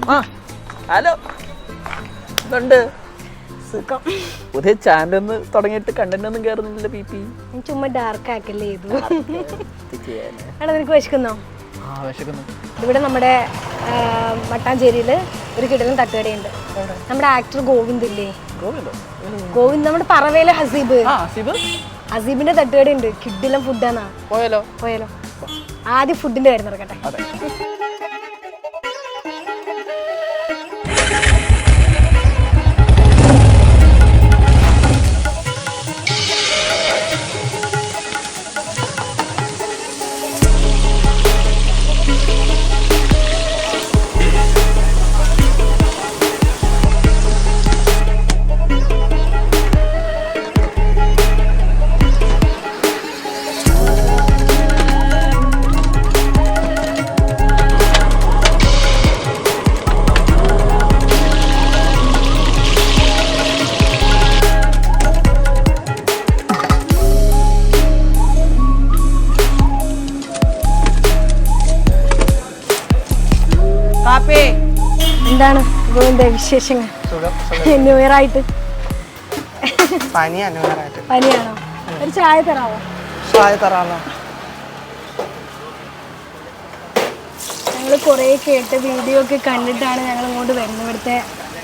Hello, ഇതുണ്ട് സുഖം. പുതിയ ചാനൽ തുടങ്ങിയിട്ട് കണ്ടന്റ് ഒന്നും കയറുന്നില്ല. പി ചുമ്മാ ഡാർക്ക് ആക്കല്ലേ ചെയ്തു. എടാ നിനക്ക് വിശക്കുന്നോ? ഇവിടെ നമ്മുടെ മട്ടാഞ്ചേരിയിൽ ഒരു കിടലും തട്ടുകടയുണ്ട്. നമ്മുടെ ആക്ടർ ഗോവിന്ദ് ഇല്ലേ, ഗോവിന്ദ് നമ്മുടെ പറവയിലെ ഹസീബിന്റെ തട്ടുകടയുണ്ട്. കിഡിലും ഫുഡാന്നാ. പോയാലോ? ആദ്യം ഫുഡിന്റെ കാര്യം നടക്കട്ടെ. എന്താണ് ഗോവിന്ദ വിശേഷങ്ങൾ? ന്യൂ ഇയർ ആയിട്ട് പനിയാണോ? ഒരു ചായ തരാമോ? ഞങ്ങൾ കുറേ കേട്ട് വീഡിയോ ഒക്കെ കണ്ടിട്ടാണ് ഞങ്ങൾ ഇങ്ങോട്ട് വരുന്നത്. ഇവിടുത്തെ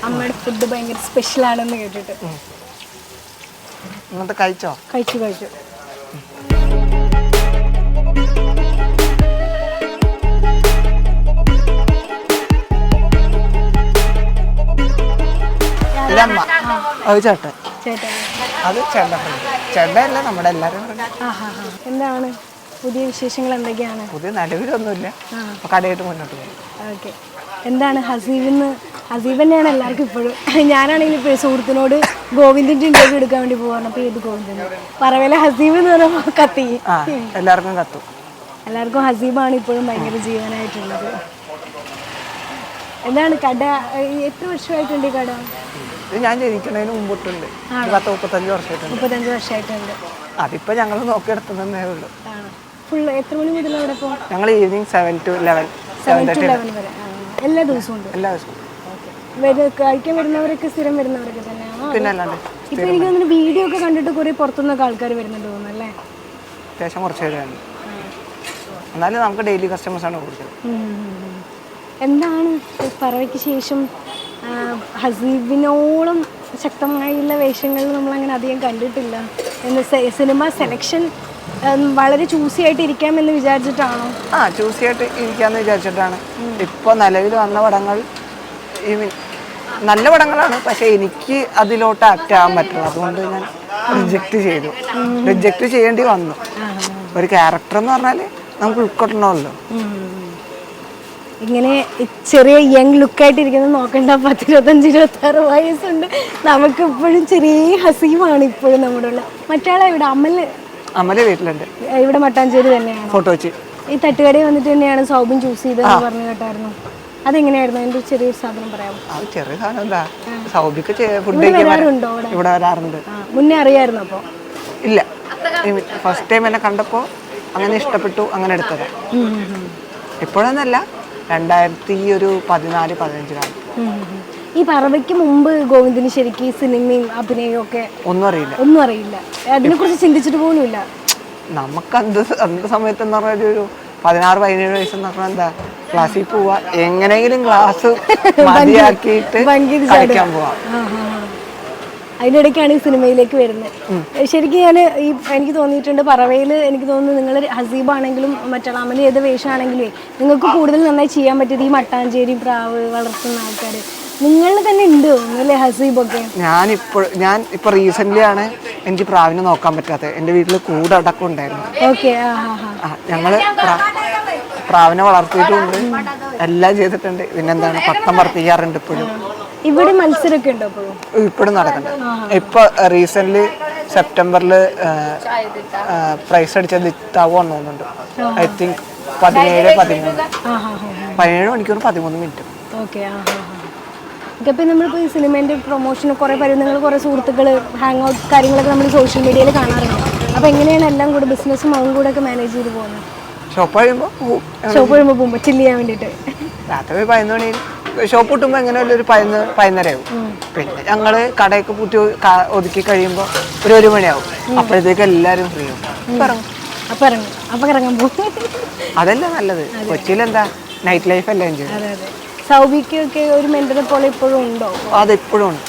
അമ്മയുടെ ഫുഡ് ഭയങ്കര സ്പെഷ്യൽ ആണെന്ന് കേട്ടിട്ട്. കഴിച്ചു. എന്താണ് പുതിയ വിശേഷങ്ങൾ? എന്തൊക്കെയാണ്? പുതിയ നിലവിലൊന്നുമില്ല, കടയായിട്ട് മുന്നോട്ട് പോകും. ഓക്കെ. എന്താണ് ഹസീബ് തന്നെയാണ് എല്ലാവർക്കും ഇപ്പോഴും. ഞാനാണെങ്കിൽ ഇപ്പോൾ സുഹൃത്തിനോട് ഗോവിന്ദിന്റെ ഇന്റർവ്യൂ എടുക്കാൻ വേണ്ടി പോവാണ്. അപ്പോൾ ഏത് ഗോവിന്ദൻ? പറവയിലെ ഹസീബ് എന്ന് പറയുമ്പോൾ കത്തി എല്ലാവർക്കും ഹസീബാണ് ഇപ്പോഴും ഭയങ്കര ജീവനായിട്ടുള്ളത്. എന്താണ് കട? എത്ര വർഷമായിട്ടുണ്ട് ഈ കട? ഞാൻ ജനിക്കുന്നതിന് മുമ്പിട്ടുണ്ട്. 35 വർഷമായിട്ടുണ്ട്. അതിപ്പോ ഞങ്ങൾ നോക്കിയെടുത്തതേ ഉള്ളൂ. എത്ര മണി മുതൽ അവിടെ പോകും? ഞങ്ങൾ ഈവനിങ് 7 to 11 വരെ എല്ലാ ദിവസവും ഉണ്ട്. കഴിക്കാൻ വരുന്നവരൊക്കെ സ്ഥിരം വരുന്നവരൊക്കെ തന്നെയാണ്. പിന്നെ അല്ലാണ്ട് ഇപ്പൊ എനിക്ക് തോന്നുന്നു വീഡിയോ ഒക്കെ കണ്ടിട്ട് കുറെ പുറത്തുനിന്നൊക്കെ ആൾക്കാർ വരുന്നുണ്ട് തോന്നുന്നു അല്ലേ? അത്യാവശ്യം കുറച്ച് പേരാണ്. എന്നാലും നമുക്ക് ഡെയിലി കസ്റ്റമേഴ്സ് ആണ് കൂടുതൽ. എന്താണ് പറവയ്ക്ക് ശേഷം ഹസീബിനോളം ശക്തമായുള്ള വേഷങ്ങൾ നമ്മളങ്ങനെ അധികം കണ്ടിട്ടില്ല. സിനിമ സെലക്ഷൻ വളരെ ചൂസി ആയിട്ട് ഇരിക്കാമെന്ന് വിചാരിച്ചിട്ടാണോ? ചൂസി ആയിട്ട് ഇരിക്കാമെന്ന് വിചാരിച്ചിട്ടാണ്. ഇപ്പോൾ നിലവിൽ വന്ന പടങ്ങൾ നല്ല പടങ്ങളാണ്, പക്ഷെ എനിക്ക് അതിലോട്ട് ആക്ട് ആകാൻ പറ്റില്ല. അതുകൊണ്ട് ഞാൻ റിജക്റ്റ് ചെയ്യേണ്ടി വന്നു. ഒരു ക്യാരക്ടർ എന്ന് പറഞ്ഞാൽ നമുക്ക് ഉൾക്കൊള്ളണമല്ലോ. ഇങ്ങനെ ചെറിയ യങ് ലുക്കായിട്ടിരിക്കുന്നത് നോക്കണ്ട. 10-25-26 വയസ്സുണ്ട്. നമുക്ക് ഇപ്പോഴും ചെറിയ ഹസീമാണ് ഇപ്പോഴും നമ്മുടെ ഉള്ള. മറ്റാളെ ഇവിടെ അമല വീട്ടിലുണ്ട്. ഇവിടെ മട്ടാഞ്ചേരി തന്നെയാണ്. ഫോട്ടോ വെച്ച് ഈ തട്ടുകടയിൽ വന്നിട്ട് തന്നെയാണ് സൗബിൻ ചൂസ് ചെയ്തതെന്ന് പറഞ്ഞു കേട്ടായിരുന്നു. അതെങ്ങനെയായിരുന്നു? അതിന്റെ ചെറിയൊരു സാധനം പറയാമോ? ചെറിയ സാധനം എന്താ, സൗബിക്ക് ഫുഡ് വരാറുണ്ടോ? ഇവിടെ വരാറുണ്ട്. മുന്നേ അറിയായിരുന്നു? അപ്പോൾ ഇല്ല, ഫസ്റ്റ് ടൈം എന്നെ കണ്ടപ്പോൾ അങ്ങനെ ഇഷ്ടപ്പെട്ടു, അങ്ങനെ എടുത്തത്. ഇപ്പോഴൊന്നല്ല, 2014-15 ഈ പറവയ്ക്ക് മുമ്പ് ഗോവിന്ദിന് ശരിക്കും സിനിമയും അഭിനയവും ഒക്കെ ഒന്നും അറിയില്ല. അതിനെക്കുറിച്ച് ചിന്തിച്ചിട്ട് പോലുമില്ല. നമുക്ക് അന്ത സമയത്ത് എന്ന് പറഞ്ഞാൽ ഒരു 16-17 വയസ്സെന്ന് പറഞ്ഞാൽ എന്താ, ക്ലാസ്സിൽ പോവാ, എങ്ങനെയെങ്കിലും ക്ലാസ് മതിയാക്കിയിട്ട് കളിക്കാൻ പോവാം. അതിനിടയ്ക്കാണ് ഈ സിനിമയിലേക്ക് വരുന്നത്. ശരിക്കും എനിക്ക് തോന്നിയിട്ടുണ്ട് പറവയിൽ, എനിക്ക് തോന്നുന്നു നിങ്ങൾ ഹസീബാണെങ്കിലും മറ്റുള്ള അമല ഏത് വേഷമാണെങ്കിലും നിങ്ങൾക്ക് കൂടുതൽ നന്നായി ചെയ്യാൻ പറ്റിയത് ഈ മട്ടാഞ്ചേരി പ്രാവ് വളർത്തുന്ന ആൾക്കാർ നിങ്ങൾ തന്നെ ഉണ്ട് തോന്നുന്നല്ലേ ഹസീബൊക്കെ? ഞാൻ ഇപ്പൊ റീസെന്റ് ആണ് എനിക്ക് പ്രാവിനെ നോക്കാൻ പറ്റാത്തത്. എൻ്റെ വീട്ടിൽ കൂടടക്കം ഉണ്ടായിരുന്നു. ഞങ്ങള് പ്രാവിനെ വളർത്തിയിട്ടുണ്ട്, എല്ലാം ചെയ്തിട്ടുണ്ട്. പിന്നെന്താണ്, പട്ടം പറത്തിക്കാറുണ്ട്. ഇപ്പോഴും ഇവിടെ മത്സരമൊക്കെ ഉണ്ടോ? ഇപ്പോഴും നടക്കുന്നുണ്ട്. ഇപ്പൊ റീസെന്റ് സെപ്റ്റംബറിൽ പ്രൈസ് അടിച്ചത് ലിത്താവ് വന്നുണ്ട്. ഐ തിങ്ക് 17 മണിക്കൂർ 13 മിനിറ്റ്. ഇപ്പം നമ്മളിപ്പോൾ ഈ സിനിമേൻ്റെ പ്രൊമോഷൻ കുറേ നിങ്ങൾ കുറേ സുഹൃത്തുക്കൾ ഹാങ് ഔട്ട് കാര്യങ്ങളൊക്കെ നമ്മൾ സോഷ്യൽ മീഡിയയിൽ കാണാറുണ്ട്. അപ്പോൾ എങ്ങനെയാണ് എല്ലാം കൂടെ ബിസിനസ്സും അതും കൂടെ ഒക്കെ മാനേജ് ചെയ്ത് പോകുന്നത്? ഷോപ്പ് കഴിയുമ്പോൾ പോകുമ്പോൾ ചില്ല് ചെയ്യാൻ വേണ്ടിയിട്ട് രാത്രി 11 മണി ഷോപ്പ് കിട്ടുമ്പോൾ എങ്ങനെയല്ല ഒരു 11:30 പിന്നെ ഞങ്ങള് കടയൊക്കെ പൂട്ടി ഒതുക്കി കഴിയുമ്പോൾ ഒരു മണിയാവും. അപ്പോഴത്തേക്ക് എല്ലാരും ഫ്രീ ആവും. അപ്പൊ ഇറങ്ങാൻ പോകും. അതല്ല നല്ലത്. കൊച്ചിയിലെന്താ നൈറ്റ് ലൈഫ് അല്ലേ എൻജോയ്. സൗബിക്കൊക്കെ ഒരു മെന്ററെ പോലെ ഇപ്പോഴും ഉണ്ടോ? അതെപ്പോഴും ഉണ്ട്.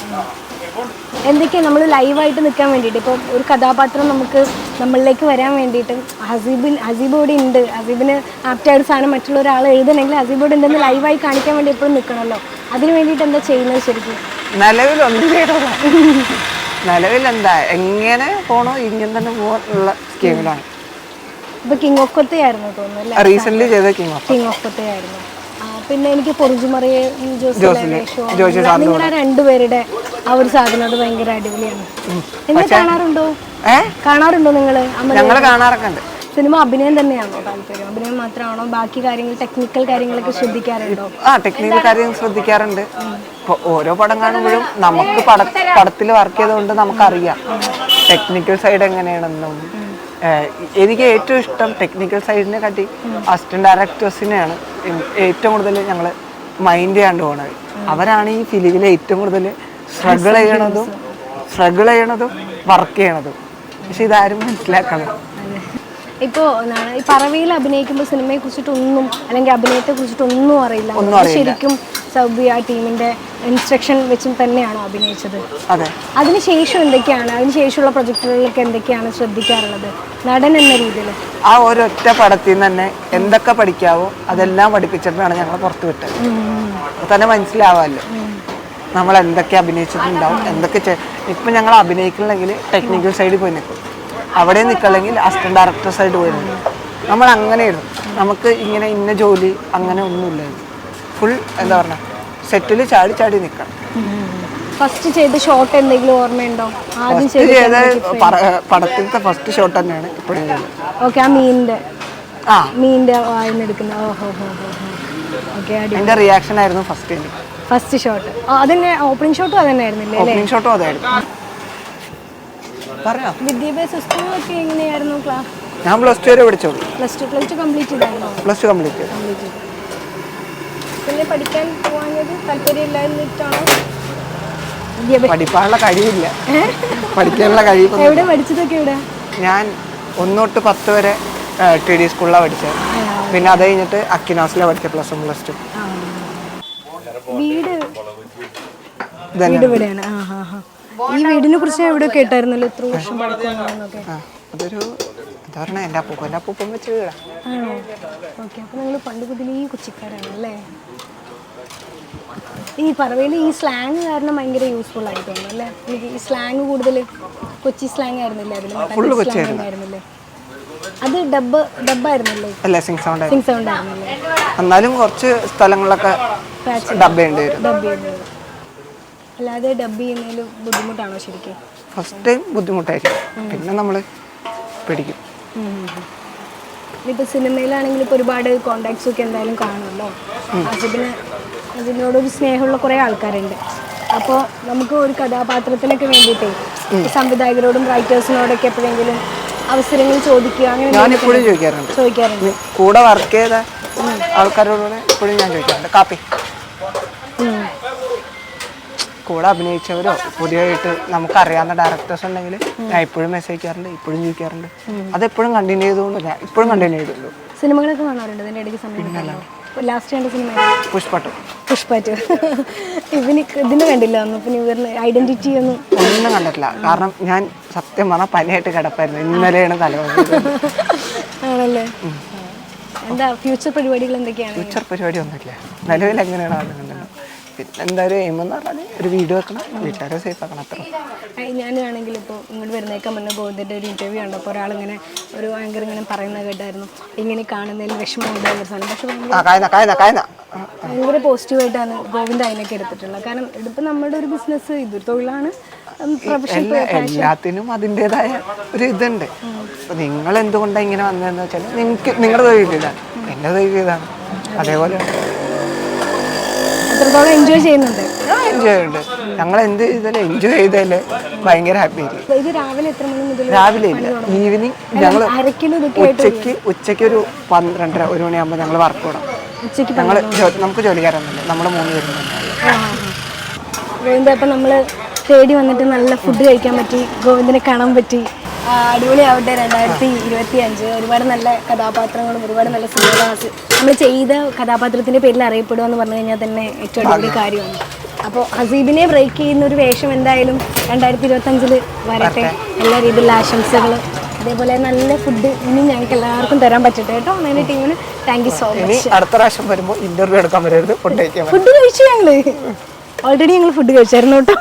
എന്തൊക്കെയാ നമ്മൾ ലൈവായിട്ട് നിൽക്കാൻ വേണ്ടിയിട്ട് ഇപ്പം ഒരു കഥാപാത്രം നമുക്ക് നമ്മളിലേക്ക് വരാൻ വേണ്ടിയിട്ട് ഹസീബ് ഇവിടെ ഉണ്ട്, ഹസീബിന് ആപ്റ്റായ ഒരു സാധനം മറ്റുള്ള ഒരാൾ എഴുതണമെങ്കിൽ ഹസീബ് ഇവിടെ ഉണ്ടെന്ന് ലൈവായി കാണിക്കാൻ വേണ്ടി എപ്പോഴും നിൽക്കണമല്ലോ. അതിന് വേണ്ടിയിട്ട് എന്താ ചെയ്യുന്നത് ശരിക്കും? നിലവിലെന്താ എങ്ങനെ പോണോ ഇങ്ങനെ തന്നെ പോകാനുള്ള സ്കീമിലാണ്. ഇപ്പൊ കിങ് ഓഫ് കൊത്തയായിരുന്നു തോന്നുന്നു. റീസെന്റ് ചെയ്ത കിങ് ഓഫ് കൊത്തയായിരുന്നു. പിന്നെ എനിക്ക് പൊറിഞ്ചുമറിയെ നിങ്ങളെ രണ്ടുപേരുടെ ആ ഒരു സാധനം അത് ഭയങ്കര അടിപൊളിയാണ്. നിങ്ങൾ കാണാറുണ്ടോ നിങ്ങള്? കാണാറൊക്കെ ഉണ്ട്. സിനിമ അഭിനയം തന്നെയാണോ താല്പര്യം? അഭിനയം മാത്രമാണോ? ബാക്കി കാര്യങ്ങൾ ടെക്നിക്കൽ കാര്യങ്ങളൊക്കെ ശ്രദ്ധിക്കാറുണ്ടോ? ടെക്നിക്കൽ കാര്യങ്ങൾ ശ്രദ്ധിക്കാറുണ്ട്. ഇപ്പോൾ ഓരോ പടം കാണുമ്പോഴും നമുക്ക് പടത്തിൽ വർക്ക് ചെയ്തുകൊണ്ട് നമുക്കറിയാം ടെക്നിക്കൽ സൈഡ് എങ്ങനെയാണെന്നും. എനിക്ക് ഏറ്റവും ഇഷ്ടം ടെക്നിക്കൽ സൈഡിനെ കാട്ടി അസിസ്റ്റന്റ് ഡയറക്ടേഴ്സിനെയാണ് ഏറ്റവും കൂടുതൽ ഞങ്ങൾ മൈൻഡ് ചെയ്യാണ്ട് പോണത്. അവരാണ് ഈ ഫിലിമിൽ ഏറ്റവും കൂടുതൽ സ്ട്രഗിൾ ചെയ്യണതും വർക്ക് ചെയ്യണതും. പക്ഷെ ഇതാരും മനസ്സിലാക്കണം. ഇപ്പോൾ ഈ പറവയിൽ അഭിനയിക്കുമ്പോൾ സിനിമയെ കുറിച്ചിട്ടൊന്നും അല്ലെങ്കിൽ അഭിനയത്തെ കുറിച്ചിട്ടൊന്നും അറിയില്ല. ശരിക്കും സൗബി ആ ടീമിന്റെ ഇൻസ്ട്രക്ഷൻ വെച്ചും തന്നെയാണോ അഭിനയിച്ചത്? അതെ. അതിനുശേഷം എന്തൊക്കെയാണ്, അതിനുശേഷമുള്ള പ്രൊജക്ടുകളിലൊക്കെ എന്തൊക്കെയാണ് ശ്രദ്ധിക്കാറുള്ളത് നടൻ എന്ന രീതിയിൽ? ആ ഒരൊറ്റ പടത്തിൽ നിന്ന് തന്നെ എന്തൊക്കെ പഠിക്കാവോ അതെല്ലാം പഠിപ്പിച്ചിട്ടാണ് ഞങ്ങൾ പുറത്തു വിട്ടത്. അത് തന്നെ മനസ്സിലാവാമല്ലോ നമ്മൾ എന്തൊക്കെ അഭിനയിച്ചിട്ടുണ്ടാവും, എന്തൊക്കെ. ഇപ്പം ഞങ്ങൾ അഭിനയിക്കണമെങ്കിൽ ടെക്നിക്കൽ സൈഡിൽ പോയി നിൽക്കും, അവിടെ നിൽക്കണമെങ്കിൽ അസിസ്റ്റന്റ് ഡയറക്ടർ സൈഡ് പോയി നിൽക്കും. നമ്മൾ അങ്ങനെയായിരുന്നു. നമുക്ക് ഇങ്ങനെ ഇന്ന ജോലി അങ്ങനെ ഒന്നുമില്ലായിരുന്നു. ഫുൾ എന്താ പറഞ്ഞ സെറ്റിൽ ചാടി നിൽക്കണം. ഫസ്റ്റ് ചെയ്ത ഷോട്ട് എന്തെങ്കിലും ഓർമ്മയുണ്ടോ? പടത്തിലത്തെ ഫസ്റ്റ് ഷോട്ട് തന്നെയാണ് ഇപ്പോഴും ചെയ്തത്. ഓക്കെ. ആ മീനിന്റെ വായിന്നെടുക്കുന്ന അതിന്റെ റിയാക്ഷൻ ആയിരുന്നു ഫസ്റ്റ് ഷോട്ട്. അതിന്റെ ഓപ്പണിംഗ് ഷോട്ടും അതന്നെയായിരുന്നില്ലേ? ഓപ്പണിംഗ് ഷോട്ടും അതായിരുന്നു. വിദ്യാഭ്യാസ സ്കൂളൊക്കെ എങ്ങനെയായിരുന്നു ക്ലാസ്? ഞാൻ +2 വരെ പഠിച്ചോളൂ. +2 കംപ്ലീറ്റ് ചെയ്തായിരുന്നോ? +2 കംപ്ലീറ്റ് ചെയ്തു. പിന്നെ പഠിക്കാൻ പോകാനത് താല്പര്യമില്ലായിരുന്നിട്ടാണോ? പഠിക്കാനുള്ള കഴിവില്ല. പഠിക്കാനുള്ള കഴിവ്. എവിടെ പഠിച്ചതൊക്കെ? എവിടെ? ഞാൻ 1 തൊട്ട് 10 വരെ TD സ്കൂളിലാണ് പഠിച്ചത്. പിന്നെ അത് കഴിഞ്ഞിട്ട് അക്കിനാസിലാണ് പഠിച്ചത് +1 +2. വീട് ഇവിടെയാണ്. ഈ വീടിനെ കുറിച്ച് എവിടെ കേട്ടായിരുന്നല്ലോ ഇത്ര വർഷം പഴക്കമാണെന്നൊക്കെ? അതൊരു എന്താ പറഞ്ഞാൽ എൻ്റെ അപ്പൂപ്പൻ വെച്ച് വീടാ. ആണോ? ഓക്കെ. അപ്പോൾ നിങ്ങൾ പണ്ട് മുതലേ കൊച്ചിക്കാരാണല്ലേ? ഈ പറവയിൽ ഈ സ്ലാങ് കാരണം ഭയങ്കര യൂസ്ഫുൾ ആയി തോന്നുന്നു അല്ലേ? എനിക്ക് ഈ സ്ലാങ് കൂടുതൽ കൊച്ചി സ്ലാങ് ആയിരുന്നില്ലേ? അതിൽ അത് ഡബ്ബായിരുന്നല്ലേ? അല്ല, സിംഗ് സൗണ്ട് ആയിരുന്നല്ലേ? എന്നാലും കുറച്ച് സ്ഥലങ്ങളിലൊക്കെ ഡബ് ചെയ്യേണ്ടി വരും. അല്ലാതെ ഡബ് ചെയ്യുന്നതിൽ ബുദ്ധിമുട്ടാണോ ശരിക്കും? ഫസ്റ്റ് ടൈം ബുദ്ധിമുട്ടായിരിക്കും, പിന്നെ നമ്മൾ പിടിക്കും. ഇപ്പോൾ സിനിമയിലാണെങ്കിൽ ഇപ്പോൾ ഒരുപാട് കോണ്ടാക്ട്സ് ഒക്കെ എന്തായാലും കാണുമല്ലോ. അതിനോടൊരു സ്നേഹമുള്ള കുറേ ആൾക്കാരുണ്ട്. അപ്പോൾ നമുക്ക് ഒരു കഥാപാത്രത്തിനൊക്കെ വേണ്ടിയിട്ടേ സംവിധായകരോടും റൈറ്റേഴ്സിനോടൊക്കെ എപ്പോഴെങ്കിലും അവസരങ്ങൾ ചോദിക്കുക അങ്ങനെ ഞാനിപ്പോഴും ചോദിക്കാറുണ്ട്. കൂടെ വർക്ക് ചെയ്ത ആൾക്കാരോട് ഇപ്പോഴും ഞാൻ ചോദിക്കാറുണ്ട്. കാപ്പി കൂടെ അഭിനയിച്ചവരോ പുതിയതായിട്ട് നമുക്കറിയാവുന്ന ഡയറക്ടേഴ്സ് ഉണ്ടെങ്കിൽ ഞാൻ ഇപ്പോഴും മെസ്സേജ് അയക്കാറുണ്ട്, ഇപ്പോഴും ചോദിക്കാറുണ്ട്. അതെപ്പോഴും കണ്ടിന്യൂ ചെയ്തുകൊണ്ട് ഞാൻ ഇപ്പോഴും കണ്ടിന്യൂ ചെയ്തുള്ളൂ. സിനിമകളൊക്കെ കാണാറുണ്ട് അതിൻ്റെ ഇടയ്ക്ക് സമയം? ലാസ്റ്റ് കണ്ട സിനിമ പുഷ്പ 2. ഇതിന് കണ്ടില്ല. പിന്നെ ഐഡന്റിറ്റി ഒന്നും കണ്ടിട്ടില്ല. കാരണം ഞാൻ സത്യം പറഞ്ഞാൽ പനിയായിട്ട് കിടപ്പായിരുന്നു. ഇന്നലെയാണ് തലവേദന. ആണല്ലേ? എന്താ ഫ്യൂച്ചർ പരിപാടികൾ എന്തൊക്കെയാണ്? ഫ്യൂച്ചർ പരിപാടി ഒന്നുമില്ല. നിലവിൽ എങ്ങനെയാണ് അത് കണ്ടത്? പിന്നെ എന്തായാലും എയിമെന്ന് പറഞ്ഞാൽ ഒരു വീഡിയോ വെക്കണം, വീട്ടുകാരെ സേഫ് ആക്കണം, അത്ര. ഞാനാണെങ്കിൽ ഇപ്പോൾ ഇങ്ങോട്ട് വരുന്നേക്കാൻ മുന്നേ ഗോവിന്ദൻ്റെ ഒരു ഇൻ്റർവ്യൂ ഉണ്ട്. അപ്പോൾ ഒരാളിങ്ങനെ ഒരു ആങ്കർ ഇങ്ങനെ പറയുന്നത് കേട്ടായിരുന്നു, ഇങ്ങനെ കാണുന്നതിൽ വിഷമമുണ്ട് സാധനം. പക്ഷെ ഭയങ്കര പോസിറ്റീവായിട്ടാണ് ഗോവിന്ദ് അതിനൊക്കെ എടുത്തിട്ടുള്ളത്. കാരണം ഇതിപ്പോൾ നമ്മുടെ ഒരു ബിസിനസ്, ഇതൊരു തൊഴിലാണ്, എല്ലാത്തിനും അതിൻ്റെതായ ഒരു ഇതുണ്ട്. അപ്പോൾ നിങ്ങൾ എന്തുകൊണ്ടാണ് ഇങ്ങനെ വന്നതെന്ന് വെച്ചാൽ നിങ്ങളുടെ തൊഴിൽ ഇതാണ്, എൻ്റെ തൊഴിൽ ഇതാണ്. അതേപോലെ എത്രത്തോളം എൻജോയ് ചെയ്യുന്നുണ്ട്? എൻജോയ് ഉണ്ട്. ഞങ്ങൾ എന്ത് ചെയ്താലും എൻജോയ് ചെയ്താലേ ഭയങ്കര ഹാപ്പി ആയിരിക്കും. ഇത് രാവിലെ എത്ര മണി മുതൽ? രാവിലെ ഇല്ല, ഈവനിങ്. ഞങ്ങൾ ഉച്ചയ്ക്ക് ഒരു 12:30 1 മണിയാകുമ്പോൾ ഞങ്ങൾ വർക്ക് തുടങ്ങും. ഉച്ചയ്ക്ക് നമുക്ക് ജോലിക്കാരൊന്നുമില്ല, നമ്മൾ 3 പേരും തന്നെ. ഗോവിന്ദ, അപ്പം നമ്മൾ തേടി വന്നിട്ട് നല്ല ഫുഡ് കഴിക്കാൻ പറ്റി, ഗോവിന്ദനെ കാണാൻ പറ്റി. അടിപൊളിയാവട്ടെ 2025. ഒരുപാട് നല്ല കഥാപാത്രങ്ങളും ഒരുപാട് നല്ല സിനിമകൾ നമ്മൾ ചെയ്ത കഥാപാത്രത്തിൻ്റെ പേരിൽ അറിയപ്പെടുക എന്ന് പറഞ്ഞു കഴിഞ്ഞാൽ തന്നെ ഏറ്റവും അടിപൊളി കാര്യമാണ്. അപ്പോൾ ഹസീബിനെ ബ്രേക്ക് ചെയ്യുന്ന ഒരു വേഷം എന്തായാലും 2025 വരട്ടെ. എല്ലാ രീതിയിലുള്ള ആശംസകളും, അതേപോലെ നല്ല ഫുഡ് ഇനി ഞങ്ങൾക്ക് എല്ലാവർക്കും തരാൻ പറ്റട്ടെ കേട്ടോ. അങ്ങനെ ടീമിന് താങ്ക് യു സോ മച്ച്. അടുത്ത പ്രാവശ്യം വരുമ്പോൾ ഇന്റർവ്യൂ എടുക്കാൻ വരരുത്, ഫുഡ് കഴിക്കാൻ. ഫുഡ് കഴിച്ചു, ഞങ്ങൾ ഓൾറെഡി ഫുഡ് കഴിച്ചായിരുന്നു കേട്ടോ.